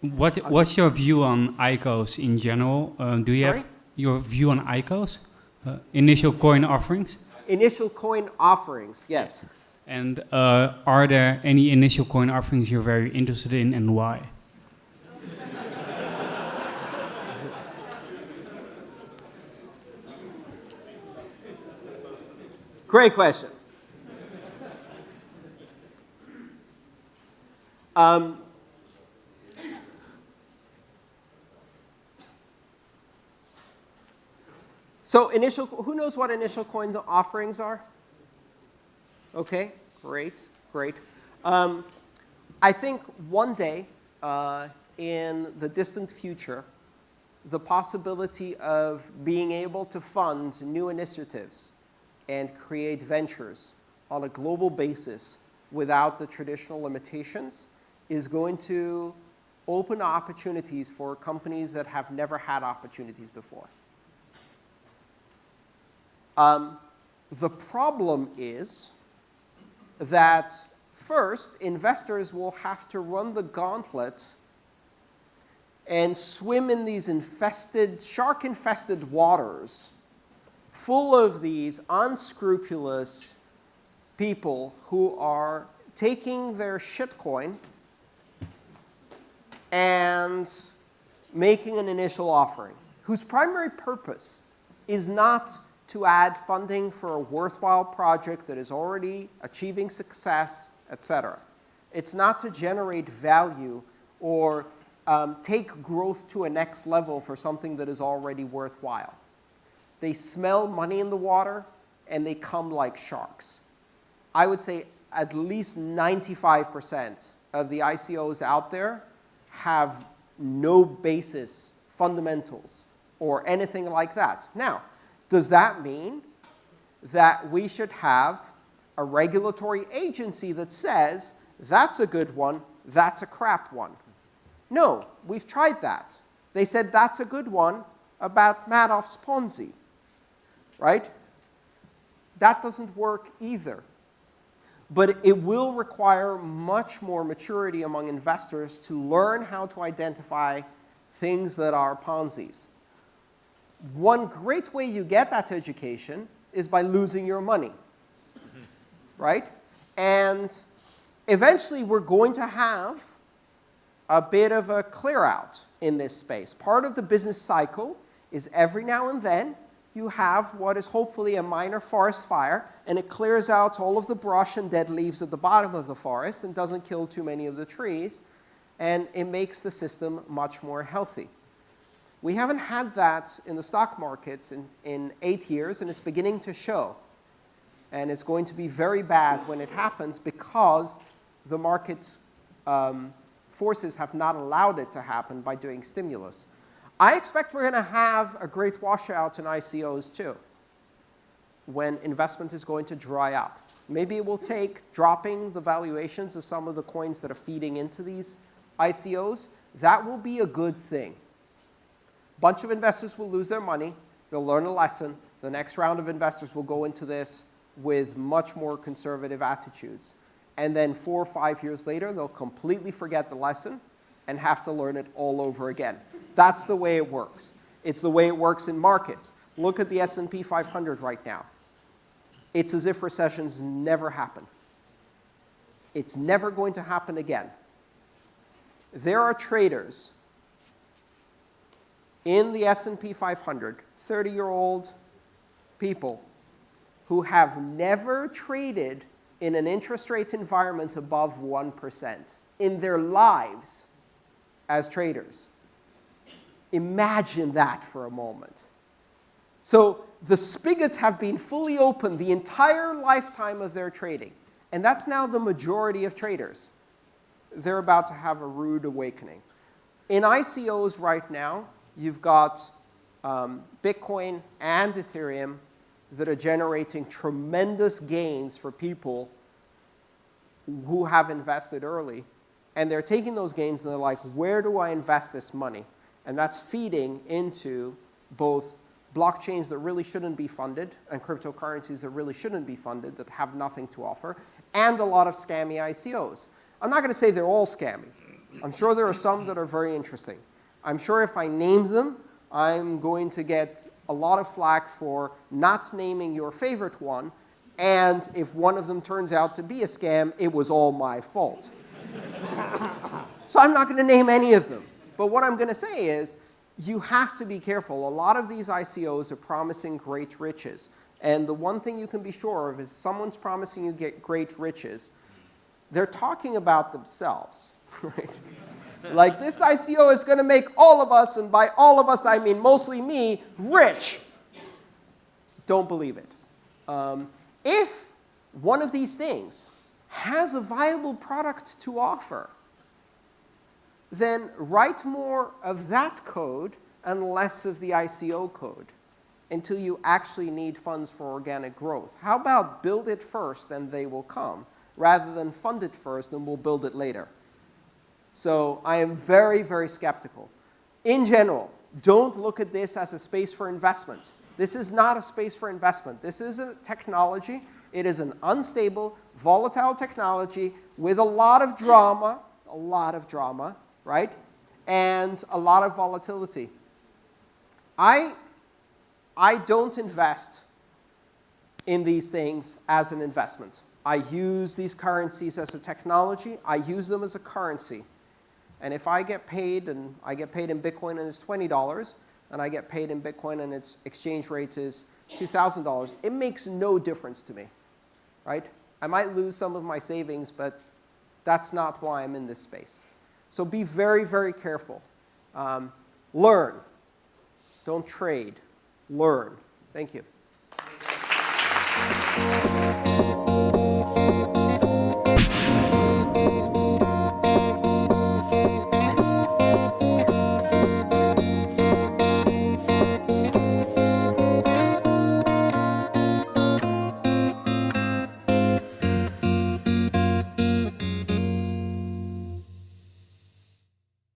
What's your view on ICOs in general? Do you Sorry? have your view on ICOs, initial coin offerings? Initial coin offerings, yes. And are there any initial coin offerings you're very interested in, and why? Great question. So who knows what initial coin offerings are? Okay, great, great. I think one day in the distant future, the possibility of being able to fund new initiatives and create ventures on a global basis without the traditional limitations is going to open opportunities for companies that have never had opportunities before. The problem is that first, investors will have to run the gauntlet and swim in these shark-infested waters full of these unscrupulous people who are taking their shitcoin and making an initial offering, whose primary purpose is not to add funding for a worthwhile project that is already achieving success, etc. It's not to generate value or take growth to a next level for something that is already worthwhile. They smell money in the water, and they come like sharks. I would say at least 95% of the ICOs out there have no basis, fundamentals, or anything like that. Now, does that mean that we should have a regulatory agency that says, that's a good one, that's a crap one? No, we've tried that. They said that's a good one about Madoff's Ponzi, right? That doesn't work either. But it will require much more maturity among investors to learn how to identify things that are Ponzi's. One great way you get that education is by losing your money, right? And eventually, we're going to have a bit of a clear out in this space. Part of the business cycle is every now and then, you have what is hopefully a minor forest fire, and it clears out all of the brush and dead leaves at the bottom of the forest and doesn't kill too many of the trees, and it makes the system much more healthy. We haven't had that in the stock markets in 8 years, and it's beginning to show. And it's going to be very bad when it happens because the market forces have not allowed it to happen by doing stimulus. I expect we're going to have a great washout in ICOs too, when investment is going to dry up. Maybe it will take dropping the valuations of some of the coins that are feeding into these ICOs. That will be a good thing. A bunch of investors will lose their money. They'll learn a lesson. The next round of investors will go into this with much more conservative attitudes. And then 4 or 5 years later, they'll completely forget the lesson and have to learn it all over again. That's the way it works. It's the way it works in markets. Look at the S&P 500 right now. It's as if recessions never happen. It's never going to happen again. There are traders in the S&P 500, 30-year-old people who have never traded in an interest rate environment above 1% in their lives as traders. Imagine that for a moment. So the spigots have been fully open the entire lifetime of their trading. And that's now the majority of traders. They're about to have a rude awakening. In ICOs right now, you've got Bitcoin and Ethereum that are generating tremendous gains for people who have invested early. And they're taking those gains and they're like, where do I invest this money? And that's feeding into both blockchains that really shouldn't be funded and cryptocurrencies that really shouldn't be funded, that have nothing to offer, and a lot of scammy ICOs. I'm not going to say they're all scammy. I'm sure there are some that are very interesting. I'm sure if I name them, I'm going to get a lot of flack for not naming your favorite one, and if one of them turns out to be a scam, it was all my fault. So I'm not going to name any of them. But what I'm going to say is, you have to be careful. A lot of these ICOs are promising great riches. And the one thing you can be sure of is someone's promising you get great riches. They're talking about themselves. Right? Like, this ICO is going to make all of us, and by all of us I mean mostly me, rich. Don't believe it. If one of these things has a viable product to offer, then write more of that code and less of the ICO code until you actually need funds for organic growth. How about build it first and they will come, rather than fund it first and we'll build it later? So I am very, very skeptical. In general, don't look at this as a space for investment. This is not a space for investment. This is a technology. It is an unstable, volatile technology with a lot of drama, right? And a lot of volatility. I don't invest in these things as an investment. I use these currencies as a technology. I use them as a currency. And if I get paid, and I get paid in Bitcoin and it's $20, and I get paid in Bitcoin and its exchange rate is $2,000, it makes no difference to me, right? I might lose some of my savings, but that's not why I'm in this space. So be very, very careful. Learn. Don't trade. Learn. Thank you.